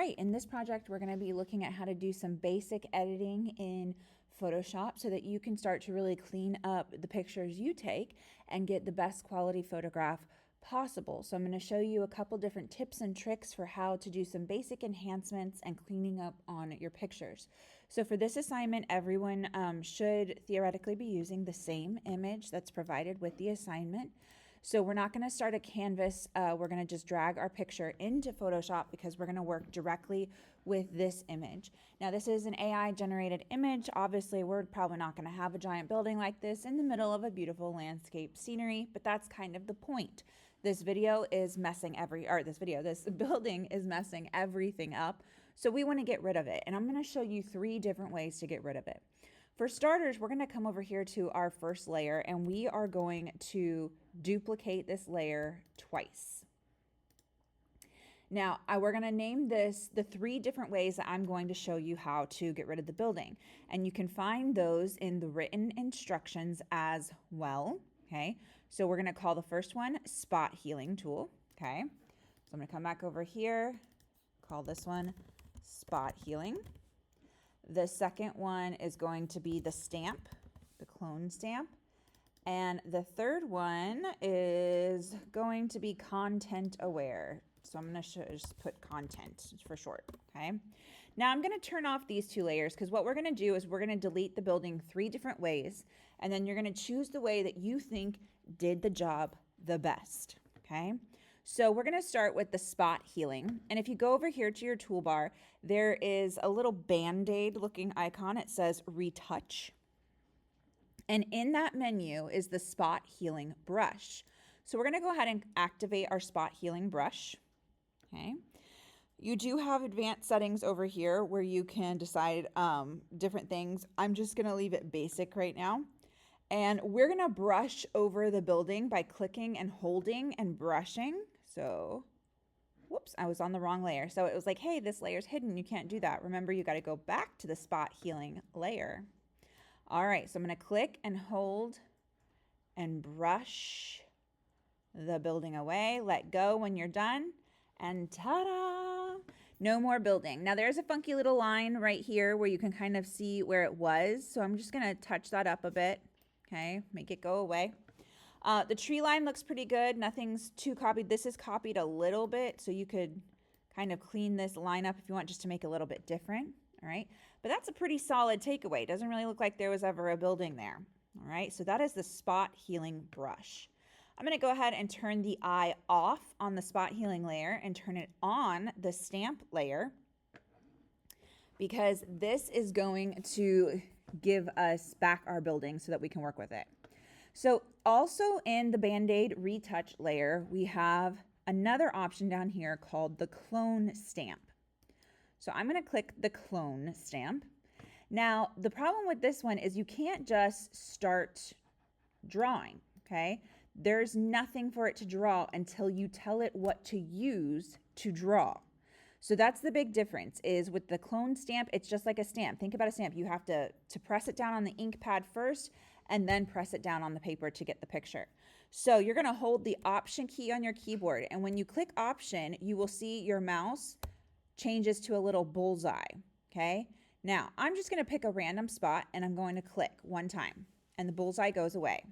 right, in this project, we're going to be looking at how to do some basic editing in Photoshop so that you can start to really clean up the pictures you take and get the best quality photograph possible. So I'm going to show you a couple different tips and tricks for how to do some basic enhancements and cleaning up on your pictures. So for this assignment, everyone should theoretically be using the same image that's provided with the assignment. So we're not going to start a canvas. We're going to just drag our picture into Photoshop because we're going to work directly with this image. Now this is an AI generated image. Obviously we're probably not going to have a giant building like this in the middle of a beautiful landscape scenery, but that's kind of the point. This building is messing everything up. So we want to get rid of it. And I'm going to show you 3 different ways to get rid of it. For starters, we're going to come over here to our first layer and we are going to duplicate this layer twice. Now, we're going to name this the 3 different ways that I'm going to show you how to get rid of the building. And you can find those in the written instructions as well. Okay, so we're going to call the first one spot healing tool. Okay, so I'm going to come back over here, call this one spot healing. The second one is going to be the stamp, the clone stamp. And the third one is going to be content aware. So I'm going to just put content for short. Okay. Now I'm going to turn off these 2 layers because what we're going to do is we're going to delete the building 3 different ways. And then you're going to choose the way that you think did the job the best. Okay. So we're going to start with the spot healing. And if you go over here to your toolbar, there is a little Band-Aid looking icon. It says retouch. And in that menu is the spot healing brush. So we're going to go ahead and activate our spot healing brush. Okay. You do have advanced settings over here where you can decide different things. I'm just going to leave it basic right now. And we're going to brush over the building by clicking and holding and brushing. So, whoops, I was on the wrong layer. So it was like, hey, this layer's hidden. You can't do that. Remember, you got to go back to the spot healing layer. All right, so I'm going to click and hold and brush the building away. Let go when you're done. And ta-da! No more building. Now there's a funky little line right here where you can kind of see where it was. So I'm just going to touch that up a bit. Okay, make it go away. The tree line looks pretty good. Nothing's too copied. This is copied a little bit, so you could kind of clean this line up if you want, just to make it a little bit different. All right, but that's a pretty solid takeaway. It doesn't really look like there was ever a building there. All right, so that is the spot healing brush. I'm going to go ahead and turn the eye off on the spot healing layer and turn it on the stamp layer, because this is going to give us back our building so that we can work with it. So also in the Band-Aid retouch layer, we have another option down here called the clone stamp. So I'm going to click the clone stamp. Now, the problem with this one is you can't just start drawing, okay? There's nothing for it to draw until you tell it what to use to draw. So that's the big difference is with the clone stamp, it's just like a stamp. Think about a stamp. You have to press it down on the ink pad first and then press it down on the paper to get the picture. So you're going to hold the Option key on your keyboard. And when you click Option, you will see your mouse changes to a little bullseye. Okay. Now I'm just going to pick a random spot and I'm going to click 1 time and the bullseye goes away.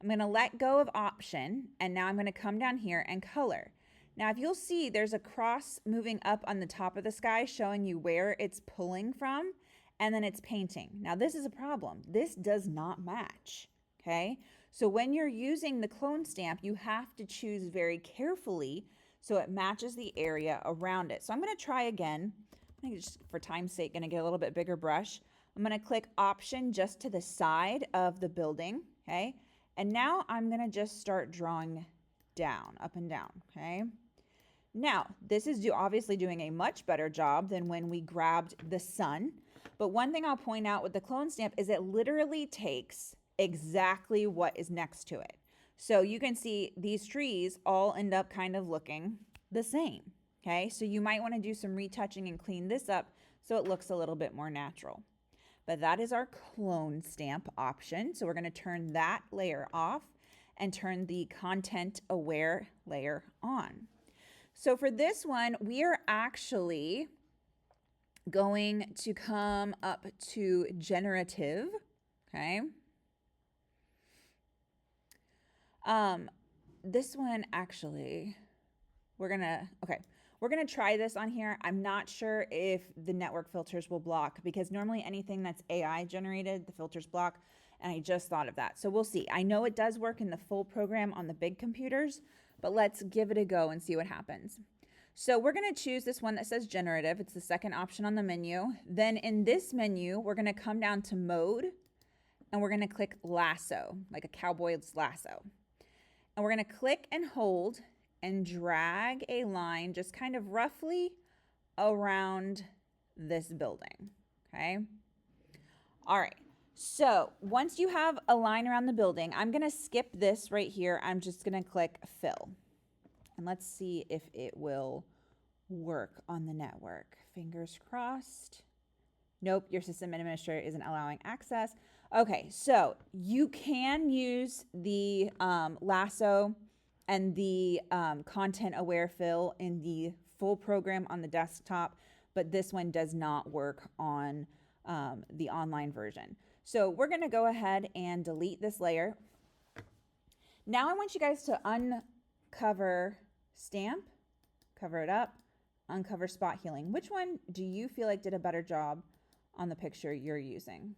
I'm going to let go of Option and now I'm going to come down here and color. Now, if you'll see, there's a cross moving up on the top of the sky showing you where it's pulling from, and then it's painting. Now, this is a problem. This does not match, okay? So when you're using the clone stamp, you have to choose very carefully so it matches the area around it. So I'm going to try again. I'm just, for time's sake, going to get a little bit bigger brush. I'm going to click Option just to the side of the building, okay? And now I'm going to just start drawing down, up and down, okay? Now, this is obviously doing a much better job than when we grabbed the sun. But one thing I'll point out with the clone stamp is it literally takes exactly what is next to it. So you can see these trees all end up kind of looking the same. Okay, so you might want to do some retouching and clean this up so it looks a little bit more natural. But that is our clone stamp option. So we're going to turn that layer off and turn the content aware layer on. So for this one, we are actually going to come up to generative, okay? This one actually, we're gonna try this on here. I'm not sure if the network filters will block because normally anything that's AI generated, the filters block, and I just thought of that. So we'll see. I know it does work in the full program on the big computers, but let's give it a go and see what happens. So we're going to choose this one that says generative. It's the second option on the menu. Then in this menu, we're going to come down to mode and we're going to click lasso, like a cowboy's lasso. And we're going to click and hold and drag a line just kind of roughly around this building, okay? All right, so once you have a line around the building, I'm going to skip this right here. I'm just going to click fill. And let's see if it will work on the network. Fingers crossed. Nope, your system administrator isn't allowing access. Okay, so you can use the lasso and the content aware fill in the full program on the desktop, but this one does not work on the online version. So we're going to go ahead and delete this layer. Now I want you guys to uncover stamp, cover it up, uncover spot healing. Which one do you feel like did a better job on the picture you're using?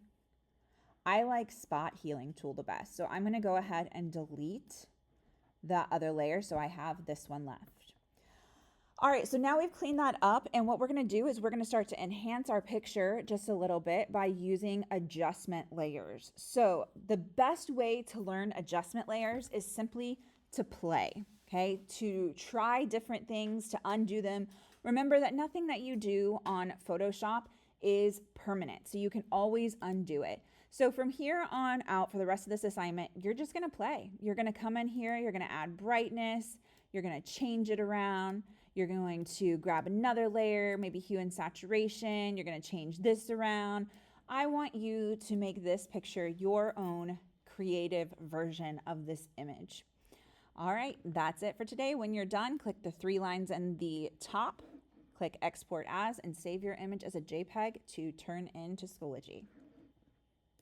I like spot healing tool the best. So I'm going to go ahead and delete that other layer so I have this one left. All right, so now we've cleaned that up, and what we're going to do is we're going to start to enhance our picture just a little bit by using adjustment layers. So the best way to learn adjustment layers is simply to play, okay? To try different things, to undo them. Remember that nothing that you do on Photoshop is permanent, so you can always undo it. So from here on out for the rest of this assignment, you're just going to play. You're going to come in here, you're going to add brightness, you're going to change it around. You're going to grab another layer, maybe hue and saturation. You're going to change this around. I want you to make this picture your own creative version of this image. All right, that's it for today. When you're done, click the 3 lines in the top, click export as, and save your image as a JPEG to turn into Schoology.